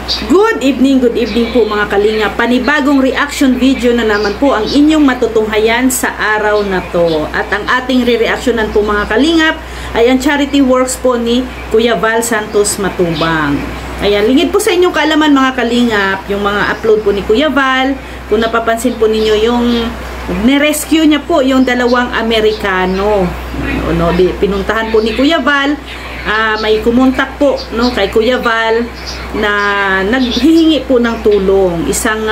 Good evening po mga kalinga. Panibagong reaction video na naman po ang inyong matutunghayan sa araw na to. At ang ating re-reactionan po mga kalingap ay ang charity works po ni Kuya Val Santos Matubang. Ayan, lingid po sa inyong kaalaman mga kalingap, yung mga upload po ni Kuya Val. Kung napapansin po ninyo yung nirescue niya po yung dalawang Amerikano. Pinuntahan po ni Kuya Val. May kumontak po kay Kuya Val na naghihingi po ng tulong, isang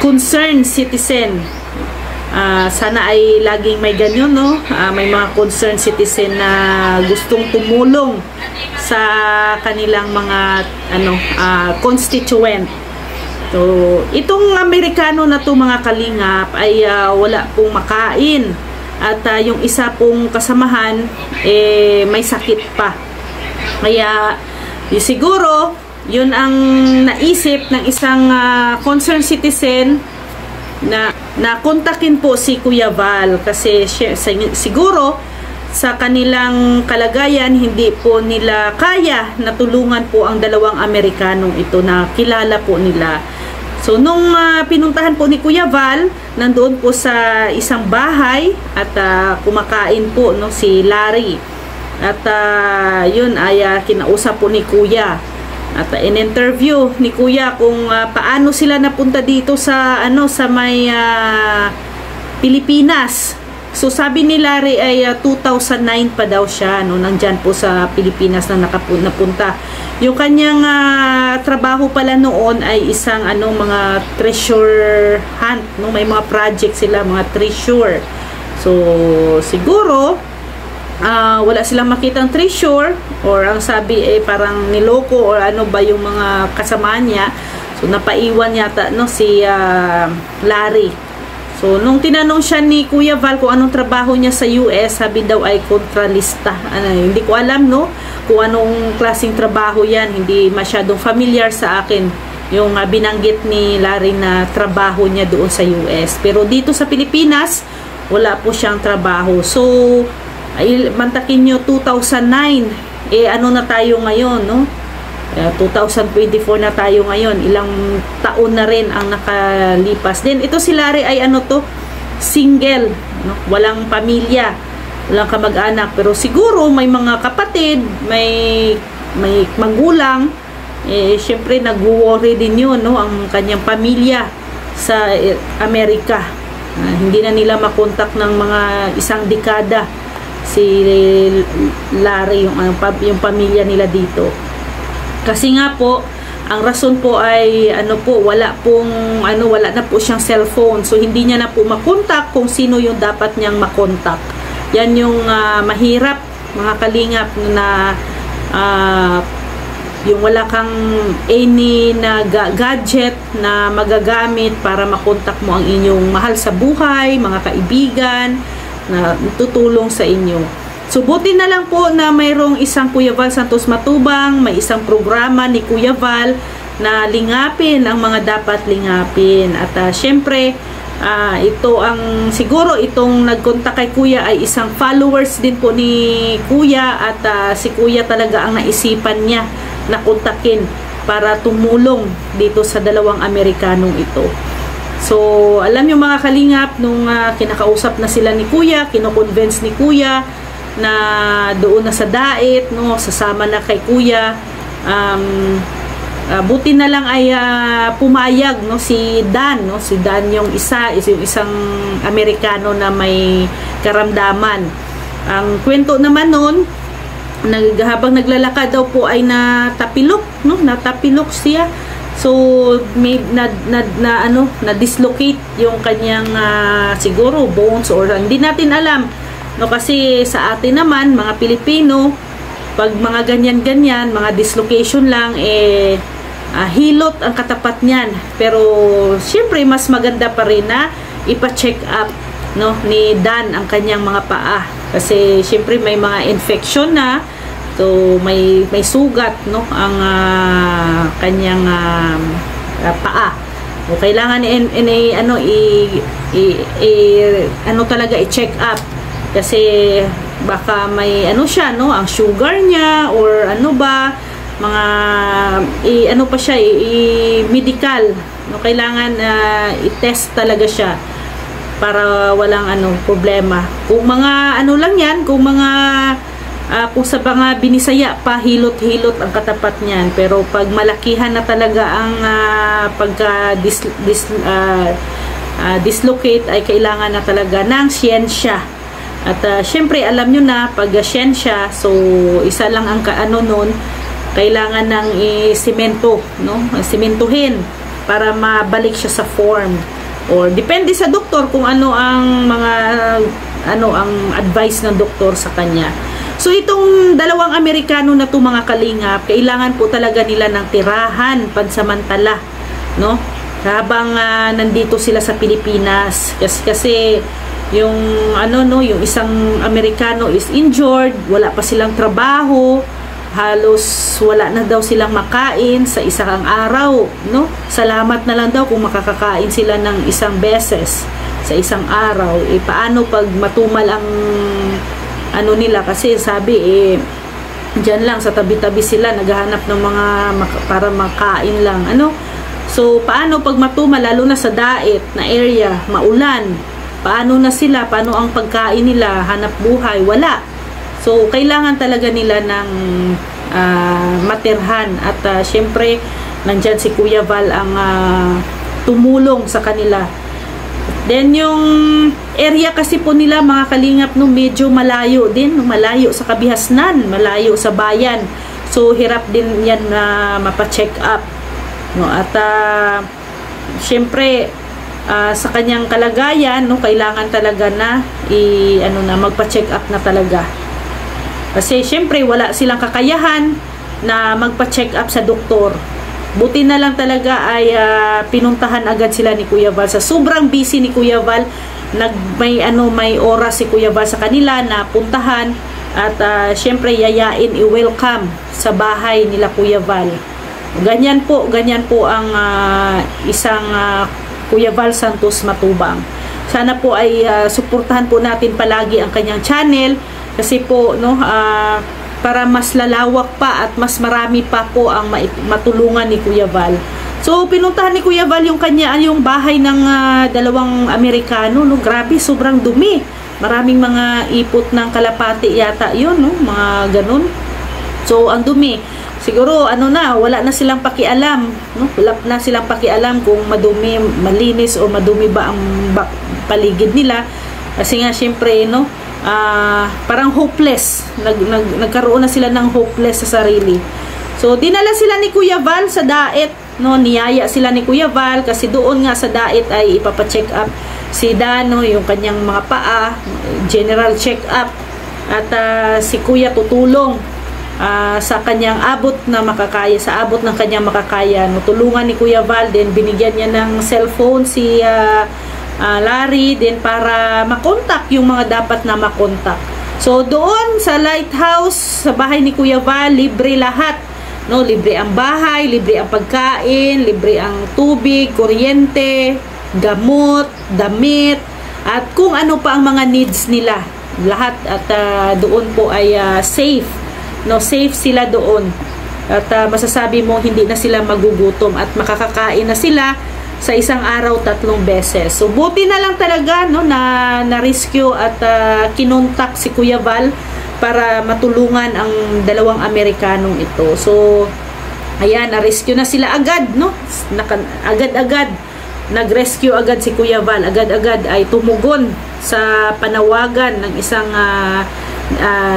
concerned citizen. Sana ay laging may ganyan, may mga concerned citizen na gustong tumulong sa kanilang mga constituent. So itong Amerikano na to mga kalingap ay wala pong makain. At yung isa pong kasamahan, may sakit pa. Kaya, siguro, yun ang naisip ng isang concerned citizen na kontakin po si Kuya Val. Kasi siguro, sa kanilang kalagayan, hindi po nila kaya na tulungan po ang dalawang Amerikanong ito na kilala po nila. So, nung pinuntahan po ni Kuya Val, nandoon po sa isang bahay at kumakain po si Larry. At yun ay kinausap po ni Kuya. At in-interview ni Kuya kung paano sila napunta dito sa may Pilipinas. So, sabi ni Larry ay 2009 pa daw siya, nandyan po sa Pilipinas na napunta. Yung kanyang trabaho pala noon ay isang mga treasure hunt, may mga project sila, mga treasure. So, siguro, wala silang makitang treasure or ang sabi ay parang niloko or ano ba yung mga kasama niya. So, napaiwan yata si Larry. So, nung tinanong siya ni Kuya Val kung anong trabaho niya sa US, sabi daw ay kontralista. Hindi ko alam, kung anong klaseng trabaho yan. Hindi masyadong familiar sa akin yung binanggit ni Larry na trabaho niya doon sa US. Pero dito sa Pilipinas, wala po siyang trabaho. So, mantakin nyo, 2009. Ano na tayo ngayon, 2024 na tayo ngayon, ilang taon na rin ang nakalipas. Then ito si Larry ay single, walang pamilya, walang kamag-anak, pero siguro may mga kapatid, may magulang. Syempre nag-worry din yun, ang kanyang pamilya sa Amerika. Hindi na nila makontak ng mga isang dekada si Larry, yung pamilya nila dito. Kasi nga po, ang rason po ay wala na po siyang cellphone. So hindi niya na po makontak kung sino yung dapat niyang makontak. Yan yung mahirap mga kalingap na yung wala kang any na gadget na magagamit para makontak mo ang inyong mahal sa buhay, mga kaibigan na tutulong sa inyo. So, buti na lang po na mayroong isang Kuya Val Santos Matubang, may isang programa ni Kuya Val na lingapin ang mga dapat lingapin. At syempre, siguro itong nagkontak kay Kuya ay isang followers din po ni Kuya at si Kuya talaga ang naisipan niya na kontakin para tumulong dito sa dalawang Amerikanong ito. So, alam yung mga kalingap, nung kinakausap na sila ni Kuya, kinoconvince ni Kuya na doon na sa dait, sasama na kay Kuya. Buti na lang ay pumayag si Dan, si Dan yung isang Amerikano na may karamdaman. Ang kwento naman noon, habang naglalakad daw po ay natapilok, natapilok siya. So may na-dislocate yung kanyang siguro bones or hindi natin alam. Kasi sa atin naman, mga Pilipino, pag mga ganyan-ganyan, mga dislocation lang, hilot ang katapat niyan. Pero, syempre, mas maganda pa rin na ipa-check up ni Dan ang kanyang mga paa. Kasi, syempre, may mga infection na. So, may sugat, ang kanyang paa. O, kailangan talaga i-check up. Kasi baka may siya, ang sugar niya or mga ano pa siya, medical, no, kailangan i-test talaga siya para walang problema. Kung mga ano lang yan, kung mga kung sa mga binisaya pa, hilot-hilot ang katapat niyan. Pero pag malakihan na talaga ang pagka dislocate, ay kailangan na talaga ng siyensya. At syempre alam nyo na, pag siyensya, so isa lang ang nun, kailangan ng isemento, no? Sementuhin para mabalik siya sa form. Or depende sa doktor kung ano ang mga ang advice ng doktor sa kanya. So itong dalawang Amerikano na to, mga kalingap, kailangan po talaga nila ng tirahan pansamantala, no? Habang nandito sila sa Pilipinas, kasi yung yung isang Amerikano is injured, wala pa silang trabaho, halos wala na daw silang makain sa isang araw, no? Salamat na lang daw kung makakakain sila ng isang beses sa isang araw. Paano pag matumal ang nila, kasi sabi diyan lang sa tabi-tabi sila naghahanap ng mga para makain lang, so paano pag matumal, lalo na sa daet na area, maulan, paano na sila, paano ang pagkain nila, hanap buhay, wala. So kailangan talaga nila ng matirhan, at syempre nandyan si Kuya Val ang tumulong sa kanila. Then yung area kasi po nila, mga kalingap, no, medyo malayo din, malayo sa kabihasnan, malayo sa bayan. So hirap din yan na mapa-check up, no? At syempre sa kanyang kalagayan, no, kailangan talaga na magpa-check up na talaga. Kasi syempre wala silang kakayahan na magpa-check up sa doktor. Buti na lang talaga ay pinuntahan agad sila ni Kuya Val. Sa sobrang busy ni Kuya Val, may oras si Kuya Val sa kanila na puntahan, at syempre yayain, i-welcome sa bahay nila Kuya Val. Ganyan po ang isang Kuya Val Santos Matubang. Sana po ay suportahan po natin palagi ang kanyang channel, kasi po, no, para mas lalawak pa at mas marami pa po ang matulungan ni Kuya Val. So pinuntahan ni Kuya Val yung bahay ng dalawang Amerikano, no? Grabe, sobrang dumi. Maraming mga ipot ng kalapati yata yun, no? Mga ganun. So ang dumi. Siguro wala na silang pakialam, no? Wala na silang pakialam kung madumi, malinis o madumi ba ang paligid nila. Kasi nga syempre, no, parang hopeless, nagkaroon na sila ng hopeless sa sarili. So dinala sila ni Kuya Val sa daet, no, niyaya sila ni Kuya Val, kasi doon nga sa daet ay ipapa-check up si Dano, yung kanyang mga paa, general check up, at si Kuya tutulong sa kanyang abot na makakaya, sa abot ng kanyang makakaya, no, tulungan ni Kuya Val. Din binigyan niya ng cellphone si Larry din para makontak yung mga dapat na makontak. So doon sa lighthouse, sa bahay ni Kuya Val, libre lahat, no? Libre ang bahay, libre ang pagkain, libre ang tubig, kuryente, gamot, damit, at kung ano pa ang mga needs nila, lahat. At doon po ay safe, no? Safe sila doon, at masasabi mo hindi na sila magugutom, at makakakain na sila sa isang araw 3 beses. So buti na lang talaga, no, na rescue at kinontak si Kuya Val para matulungan ang dalawang Amerikanong ito. So ayan, na-rescue na sila agad, no? Agad-agad nag-rescue agad si Kuya Val. Agad-agad ay tumugon sa panawagan ng isang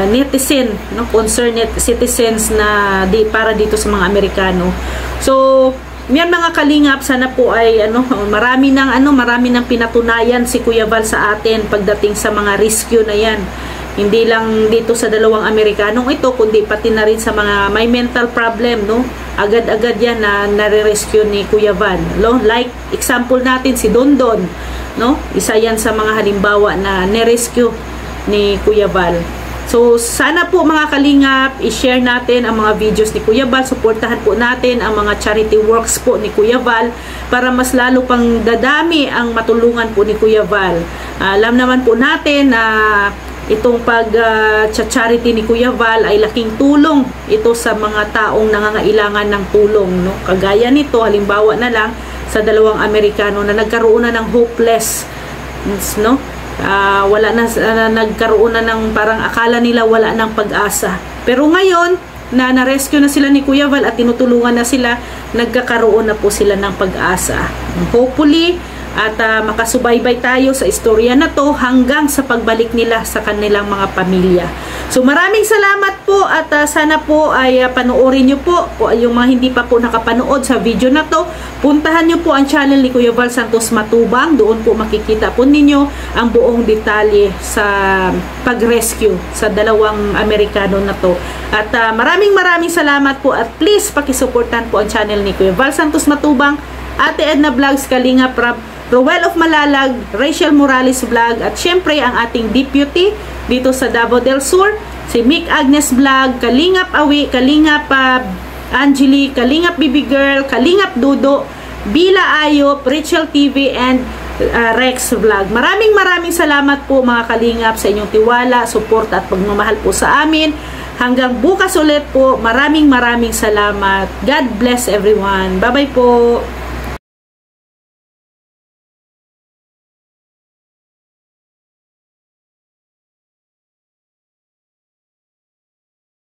netizen, no, concerned citizens na para dito sa mga Amerikano. So yan, mga kalingap, sana po ay marami nang pinatunayan si Kuya Val sa atin pagdating sa mga rescue na yan. Hindi lang dito sa dalawang Amerikanong ito, kundi pati na rin sa mga may mental problem, no? Agad-agad yan na nare-rescue ni Kuya Val, no? Like example natin si Dondon, no? Isa yan sa mga halimbawa na ni-rescue ni Kuya Val. So, sana po, mga kalingap, i-share natin ang mga videos ni Kuya Val. Suportahan po natin ang mga charity works po ni Kuya Val para mas lalo pang dadami ang matulungan po ni Kuya Val. Alam naman po natin na itong pag-charity ni Kuya Val ay laking tulong ito sa mga taong nangangailangan ng tulong, no? Kagaya nito, halimbawa na lang sa dalawang Amerikano na nagkaroon na ng hopeless, no? Wala na, nagkaroon na ng parang akala nila wala ng pag-asa. Pero ngayon, na-rescue na sila ni Kuya Val at tinutulungan na sila, nagkakaroon na po sila ng pag-asa. Hopefully, at makasubaybay tayo sa istorya na to hanggang sa pagbalik nila sa kanilang mga pamilya. So maraming salamat po at sana po ay panoorin nyo po yung mga hindi pa po nakapanood sa video na to. Puntahan nyo po ang channel ni Kuya Val Santos Matubang. Doon po makikita po ninyo ang buong detalye sa pag-rescue sa dalawang Amerikano na to. At maraming salamat po at please pakisuportan po ang channel ni Kuya Val Santos Matubang, Ate Edna Vlogs, Kalinga Prab, Roel of Malalag, Rachel Morales Vlog, at syempre ang ating deputy dito sa Davao del Sur, si Mick Agnes Vlog, Kalingap Awi, Kalingap Angeli, Kalingap Bibi Girl, Kalingap Dudo, Bila Ayop, Rachel TV, and Rex Vlog. Maraming salamat po mga Kalingap sa inyong tiwala, support at pagmamahal po sa amin. Hanggang bukas ulit po, maraming salamat. God bless everyone. Bye-bye po.